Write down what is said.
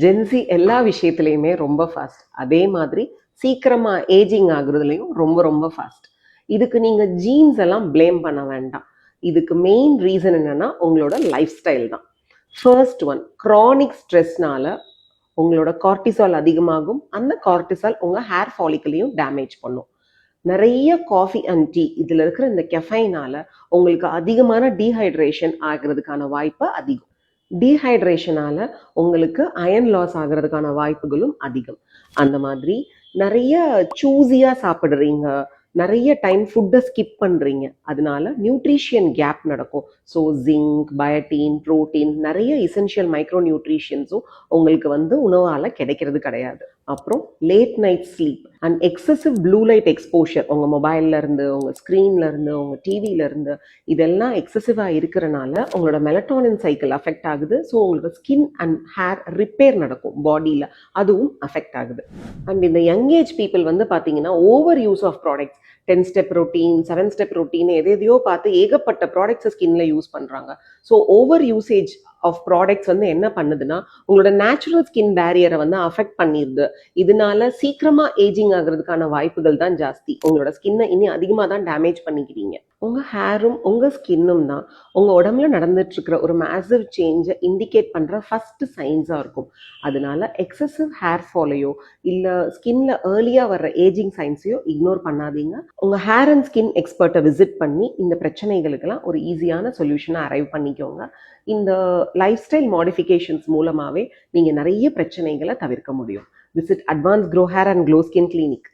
Gen Z எல்லா விஷயத்துலையுமே ரொம்ப ஃபாஸ்ட். அதே மாதிரி சீக்கிரமா ஏஜிங் ஆகுறதுலையும் ரொம்ப ரொம்ப ஃபாஸ்ட். இதுக்கு நீங்க ஜீன்ஸ் எல்லாம் ப்ளேம் பண்ண வேண்டாம். இதுக்கு மெயின் ரீசன் என்னன்னா உங்களோட லைஃப் ஸ்டைல் தான். ஃபர்ஸ்ட் ஒன், க்ரானிக் ஸ்ட்ரெஸ்னால உங்களோட கார்டிசால் அதிகமாகும். அந்த கார்டிசால் உங்க ஹேர் ஃபாலிக்கலையும் டேமேஜ் பண்ணும். நிறைய காஃபி அண்ட் டீ இதுல இருக்கிற இந்த கெஃபைனால உங்களுக்கு அதிகமான டீஹைட்ரேஷன் ஆகிறதுக்கான வாய்ப்பு அதிகம். டீஹைட்ரேஷனால உங்களுக்கு அயன் லாஸ் ஆகிறதுக்கான வாய்ப்புகளும் அதிகம். அந்த மாதிரி நிறைய சூஸியா சாப்பிடுறீங்க, நிறைய டைம் ஃபுட்டை ஸ்கிப் பண்றீங்க, அதனால நியூட்ரிஷியன் கேப் நடக்கும். ஸோ ஜிங்க், பயோட்டின், புரோட்டீன், நிறைய எசென்ஷியல் மைக்ரோ நியூட்ரிஷன்ஸும் உங்களுக்கு உணவால கிடைக்கிறது கிடையாது. அப்புறம் late night sleep and excessive blue light exposure, உங்கள் மொபைல்ல இருந்து, உங்கள் ஸ்க்ரீன்ல இருந்து, உங்கள் டிவியில இருந்து, இதெல்லாம் எக்ஸசிவாக இருக்கிறனால உங்களோட மெலட்டோனின் சைக்கிள் அஃபெக்ட் ஆகுது. ஸோ உங்களுக்கு ஸ்கின் அண்ட் ஹேர் ரிப்பேர் நடக்கும் பாடியில், அதுவும் அஃபெக்ட் ஆகுது. அண்ட் இந்த யங் ஏஜ் பீப்புள் பார்த்தீங்கன்னா over use of products, 10 step routine, 7 step routine, எதையோ பார்த்து ஏகப்பட்ட ப்ராடக்ட்ஸை ஸ்கின்ல யூஸ் பண்ணுறாங்க. So over usage of products என்ன பண்ணுதுன்னா உங்களோட நேச்சுரல் ஸ்கின் பேரியரை அஃபெக்ட் பண்ணிடுது. இதனால சீக்கிரமா ஏஜிங் ஆகிறதுக்கான வாய்ப்புகள் தான் ஜாஸ்தி. உங்களோட ஸ்கின்னை இனி அதிகமாக தான் டேமேஜ் பண்ணிக்கிறீங்க. உங்கள் ஹேரும் உங்கள் ஸ்கின்னும் தான் உங்கள் உடம்புல நடந்துட்டு இருக்கிற ஒரு மேசிவ் சேஞ்சை இண்டிகேட் பண்ணுற ஃபர்ஸ்ட் சைன்ஸாக இருக்கும். அதனால எக்ஸசிவ் ஹேர் ஃபாலையோ இல்லை ஸ்கின்ல ஏர்லியாக வர்ற ஏஜிங் சைன்ஸையோ இக்னோர் பண்ணாதீங்க. உங்கள் ஹேர் அண்ட் ஸ்கின் எக்ஸ்பர்ட்டை விசிட் பண்ணி இந்த பிரச்சனைகளுக்கெல்லாம் ஒரு ஈஸியான சொல்யூஷனை அரைவ் பண்ணிக்கோங்க. இந்த லைஃப் ஸ்டைல் மாடிஃபிகேஷன்ஸ் மூலமாகவே நீங்கள் நிறைய பிரச்சனைகளை தவிர்க்க முடியும். Visit advance grow hair and glow skin clinic.